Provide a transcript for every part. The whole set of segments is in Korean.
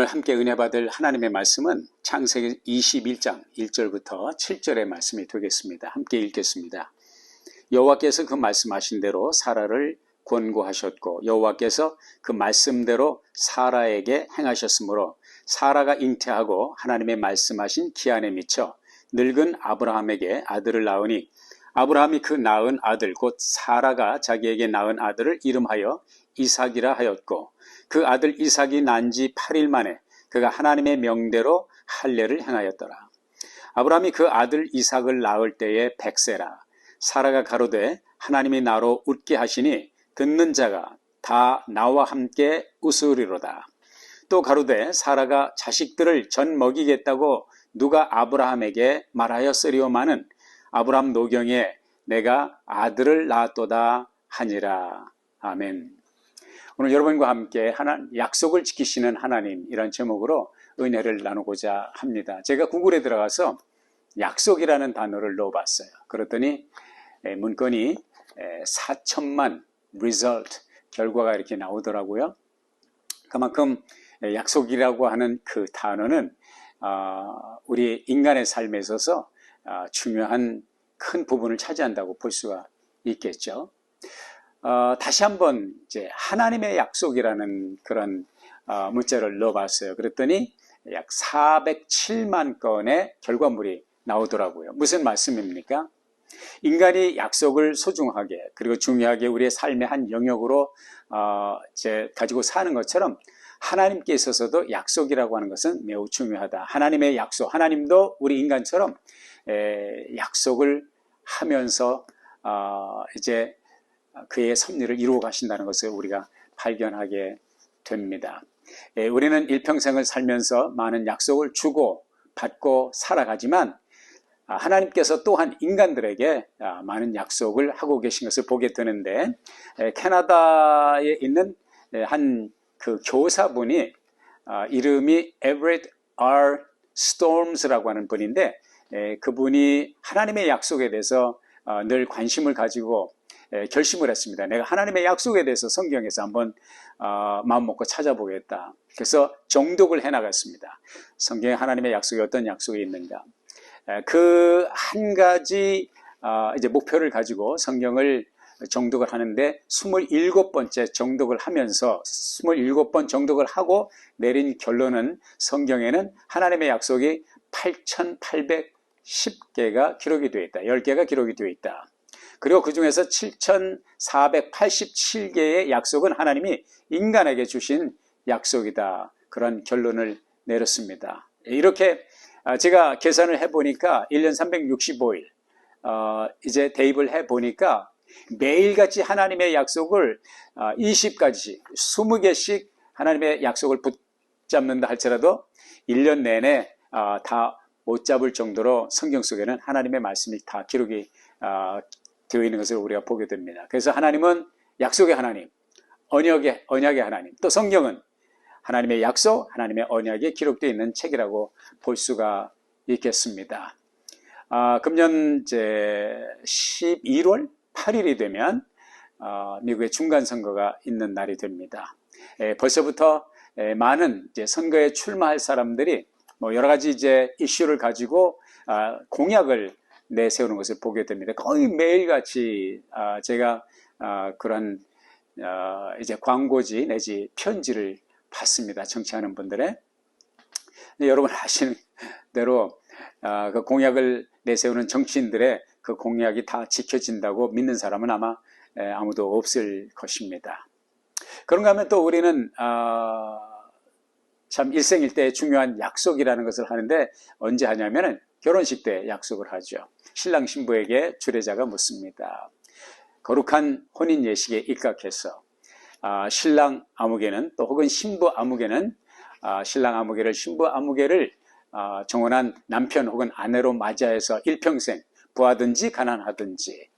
오늘 함께 은혜 받을 하나님의 말씀은 창세기 21장 1절부터 7절의 말씀이 되겠습니다. 함께 읽겠습니다. 여호와께서 그 말씀하신 대로 사라를 권고하셨고 여호와께서 그 말씀대로 사라에게 행하셨으므로 사라가 잉태하고 하나님의 말씀하신 기한에 미쳐 늙은 아브라함에게 아들을 낳으니 아브라함이 그 낳은 아들 곧 사라가 자기에게 낳은 아들을 이름하여 이삭이라 하였고 그 아들 이삭이 난 지 8일 만에 그가 하나님의 명대로 할례를 행하였더라. 아브라함이 그 아들 이삭을 낳을 때에 100세라. 사라가 가로되 하나님이 나로 웃게 하시니 듣는 자가 다 나와 함께 웃으리로다. 또 가로되 사라가 자식들을 전 먹이겠다고 누가 아브라함에게 말하였으리오마는 아브라함 노경에 내가 아들을 낳았도다 하니라. 아멘. 오늘 여러분과 함께 약속을 지키시는 하나님 이런 제목으로 은혜를 나누고자 합니다. 제가 구글에 들어가서 약속이라는 단어를 넣어봤어요. 그랬더니 문건이 4천만 result 결과가 이렇게 나오더라고요. 그만큼 약속이라고 하는 그 단어는 우리 인간의 삶에 있어서 중요한 큰 부분을 차지한다고 볼 수가 있겠죠. 다시 한번 이제 하나님의 약속이라는 그런 문자를 넣어봤어요. 그랬더니 약 407만 건의 결과물이 나오더라고요. 무슨 말씀입니까? 인간이 약속을 소중하게 그리고 중요하게 우리의 삶의 한 영역으로 가지고 사는 것처럼 하나님께 있어서도 약속이라고 하는 것은 매우 중요하다. 하나님의 약속, 하나님도 우리 인간처럼 약속을 하면서 이제 그의 섭리를 이루어 가신다는 것을 우리가 발견하게 됩니다. 우리는 일평생을 살면서 많은 약속을 주고 받고 살아가지만 하나님께서 또한 인간들에게 많은 약속을 하고 계신 것을 보게 되는데 캐나다에 있는 한 그 교사분이 이름이 Everett R. Storms라고 하는 분인데 그분이 하나님의 약속에 대해서 늘 관심을 가지고 결심을 했습니다. 내가 하나님의 약속에 대해서 성경에서 한번 마음 먹고 찾아보겠다. 그래서 정독을 해나갔습니다. 성경에 하나님의 약속이 어떤 약속이 있는가. 그 한 가지 이제 목표를 가지고 성경을 정독을 하는데 27번째 정독을 하면서 27번 정독을 하고 내린 결론은 성경에는 하나님의 약속이 8,810개가 기록이 되어 있다. 10개가 기록이 되어 있다. 그리고 그 중에서 7,487개의 약속은 하나님이 인간에게 주신 약속이다. 그런 결론을 내렸습니다. 이렇게 제가 계산을 해보니까 1년 365일 이제 대입을 해보니까 매일같이 하나님의 약속을 20가지, 20개씩 하나님의 약속을 붙잡는다 할지라도 1년 내내 다 못 잡을 정도로 성경 속에는 하나님의 말씀이 다 기록이 되어 있는 것을 우리가 보게 됩니다. 그래서 하나님은 약속의 하나님, 언약의 하나님, 또 성경은 하나님의 약속, 하나님의 언약이 기록되어 있는 책이라고 볼 수가 있겠습니다. 금년 이제 11월 8일이 되면 미국의 중간선거가 있는 날이 됩니다. 벌써부터 많은 이제 선거에 출마할 사람들이 뭐 여러 가지 이제 이슈를 가지고 공약을 내세우는 것을 보게 됩니다. 거의 매일같이 제가 그런 이제 광고지 내지 편지를 받습니다. 정치하는 분들의. 여러분 아시는 대로 그 공약을 내세우는 정치인들의 그 공약이 다 지켜진다고 믿는 사람은 아마 아무도 없을 것입니다. 그런가 하면 또 우리는 참 일생일대의 중요한 약속이라는 것을 하는데 언제 하냐면은 결혼식 때 약속을 하죠. 신랑 신부에게 주례자가 묻습니다. 거룩한 혼인 예식에 입각해서 신랑 아무개는 또 혹은 신부 아무개는 신랑 아무개를 신부 아무개를 정혼한 남편 혹은 아내로 맞이해서 일평생 부하든지 가난하든지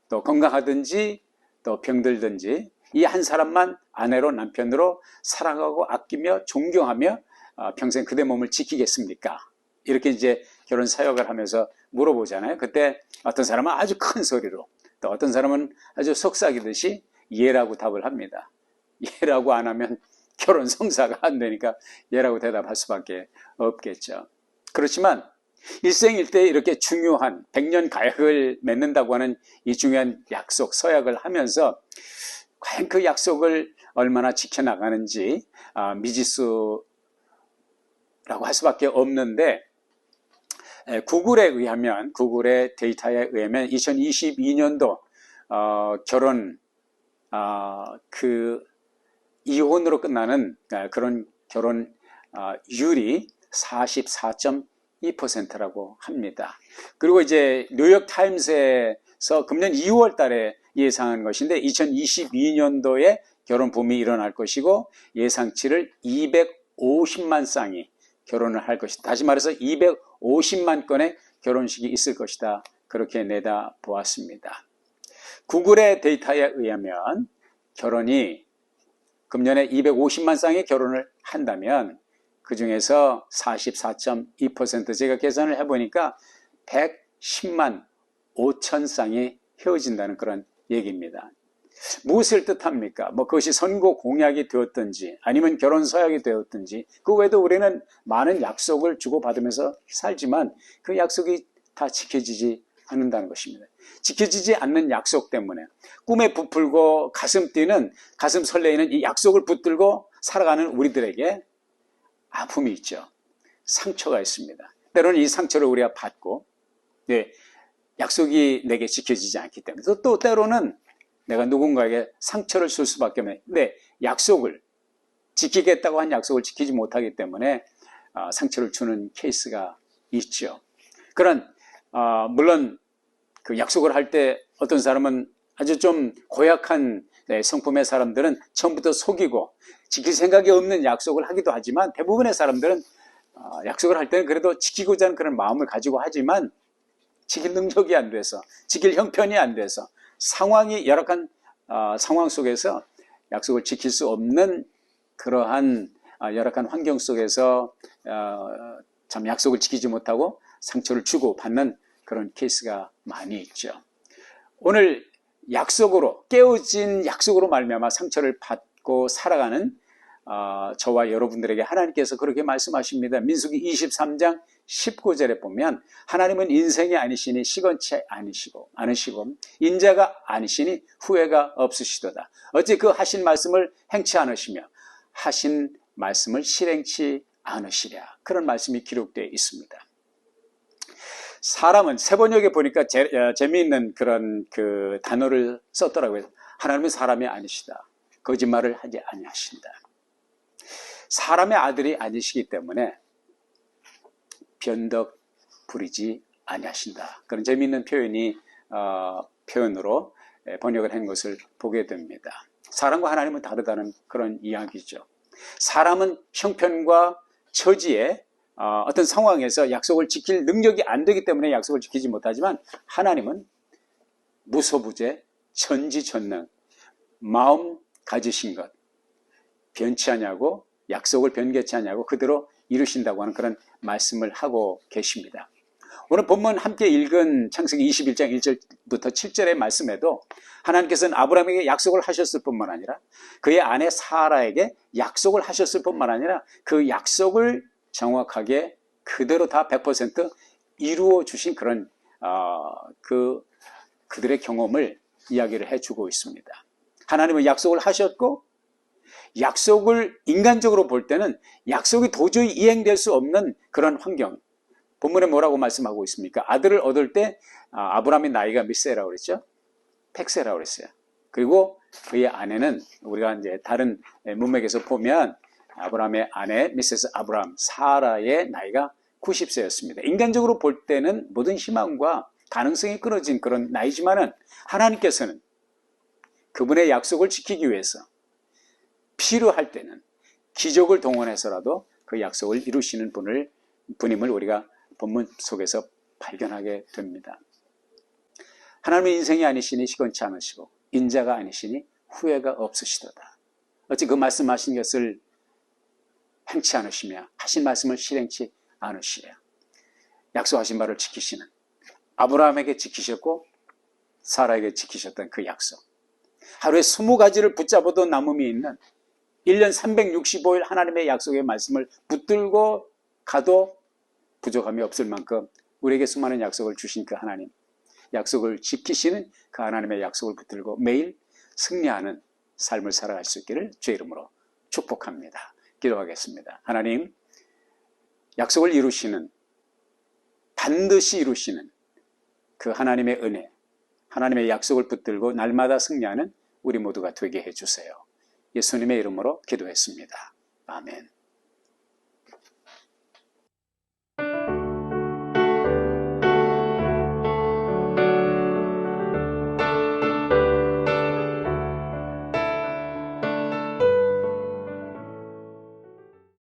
또 건강하든지 또 병들든지 이 한 사람만 아내로 남편으로 사랑하고 아끼며 존경하며 평생 그대 몸을 지키겠습니까? 이렇게 이제 결혼 사역을 하면서 물어보잖아요. 그때 어떤 사람은 아주 큰 소리로 또 어떤 사람은 아주 속삭이듯이 예라고 답을 합니다. 예라고 안 하면 결혼 성사가 안 되니까 예라고 대답할 수밖에 없겠죠. 그렇지만 일생일대 이렇게 중요한 100년 가약을 맺는다고 하는 이 중요한 약속, 서약을 하면서 과연 그 약속을 얼마나 지켜나가는지 미지수라고 할 수밖에 없는데, 구글의 데이터에 의하면 2022년도 결혼 이혼으로 끝나는 그런 결혼 율이 44.2%라고 합니다. 그리고 이제 뉴욕 타임스에서 금년 2월 달에 예상한 것인데 2022년도에 결혼 붐이 일어날 것이고 예상치를 250만 쌍이 결혼을 할 것이다. 다시 말해서 250만 건의 결혼식이 있을 것이다. 그렇게 내다 보았습니다. 구글의 데이터에 의하면 결혼이 금년에 250만 쌍의 결혼을 한다면 그 중에서 44.2% 제가 계산을 해보니까 110만 5천 쌍이 헤어진다는 그런 얘기입니다. 무엇을 뜻합니까? 그것이 선거 공약이 되었든지 아니면 결혼 서약이 되었든지 그 외에도 우리는 많은 약속을 주고받으면서 살지만 그 약속이 다 지켜지지 않는다는 것입니다. 지켜지지 않는 약속 때문에 꿈에 부풀고 가슴 설레이는 이 약속을 붙들고 살아가는 우리들에게 아픔이 있죠. 상처가 있습니다. 때로는 이 상처를 우리가 받고 약속이 내게 지켜지지 않기 때문에 또 때로는 내가 누군가에게 상처를 줄 수밖에 없는 약속을 지키겠다고 한 약속을 지키지 못하기 때문에 상처를 주는 케이스가 있죠. 물론 그 약속을 할 때 어떤 사람은 아주 좀 고약한 성품의 사람들은 처음부터 속이고 지킬 생각이 없는 약속을 하기도 하지만 대부분의 사람들은 약속을 할 때는 그래도 지키고자 하는 그런 마음을 가지고 하지만 지킬 능력이 안 돼서 지킬 형편이 안 돼서 열악한 상황 속에서 약속을 지킬 수 없는 그러한 열악한 환경 속에서 참 약속을 지키지 못하고 상처를 주고 받는 그런 케이스가 많이 있죠. 오늘 깨어진 약속으로 말미암아 상처를 받고 살아가는 저와 여러분들에게 하나님께서 그렇게 말씀하십니다. 민수기 23장 19절에 보면 하나님은 인생이 아니시니 시건치 않으시고 인자가 아니시니 후회가 없으시도다. 어찌 그 하신 말씀을 행치 않으시며 하신 말씀을 실행치 않으시랴. 그런 말씀이 기록되어 있습니다. 사람은 세번역에 보니까 재미있는 그런 그 단어를 썼더라고요. 하나님은 사람이 아니시다. 거짓말을 하지 아니하신다. 사람의 아들이 아니시기 때문에 변덕 부리지 아니하신다. 그런 재미있는 표현으로 번역을 한 것을 보게 됩니다. 사람과 하나님은 다르다는 그런 이야기죠. 사람은 형편과 처지에 어떤 상황에서 약속을 지킬 능력이 안 되기 때문에 약속을 지키지 못하지만 하나님은 무소부재, 전지전능, 마음 가지신 것, 변치 않냐고 약속을 변개치 않냐고 그대로 이루신다고 하는 그런 말씀을 하고 계십니다. 오늘 본문 함께 읽은 창세기 21장 1절부터 7절의 말씀에도 하나님께서는 아브라함에게 약속을 하셨을 뿐만 아니라 그의 아내 사라에게 약속을 하셨을 뿐만 아니라 그 약속을 정확하게 그대로 다 100% 이루어 주신 그런 그들의 경험을 이야기를 해주고 있습니다. 하나님은 약속을 하셨고 약속을 인간적으로 볼 때는 약속이 도저히 이행될 수 없는 그런 환경. 본문에 뭐라고 말씀하고 있습니까? 아들을 얻을 때 아브라함의 나이가 몇 세라고 그랬죠? 100세라고 그랬어요. 그리고 그의 아내는 우리가 이제 다른 문맥에서 보면 아브라함의 아내 미세스 아브라함 사라의 나이가 90세였습니다. 인간적으로 볼 때는 모든 희망과 가능성이 끊어진 그런 나이지만은 하나님께서는 그분의 약속을 지키기 위해서 필요할 때는 기적을 동원해서라도 그 약속을 이루시는 분임을 우리가 본문 속에서 발견하게 됩니다. 하나님은 인생이 아니시니 시건치 않으시고 인자가 아니시니 후회가 없으시도다. 어찌 그 말씀하신 것을 행치 않으시며 하신 말씀을 실행치 않으시며 약속하신 바를 지키시는 아브라함에게 지키셨고 사라에게 지키셨던 그 약속. 하루에 20가지를 붙잡아도 남음이 있는 1년 365일 하나님의 약속의 말씀을 붙들고 가도 부족함이 없을 만큼 우리에게 수많은 약속을 주신 그 하나님, 약속을 지키시는 그 하나님의 약속을 붙들고 매일 승리하는 삶을 살아갈 수 있기를 주의 이름으로 축복합니다. 기도하겠습니다. 하나님, 약속을 이루시는, 반드시 이루시는 그 하나님의 은혜, 하나님의 약속을 붙들고 날마다 승리하는 우리 모두가 되게 해주세요. 예수님의 이름으로 기도했습니다. 아멘.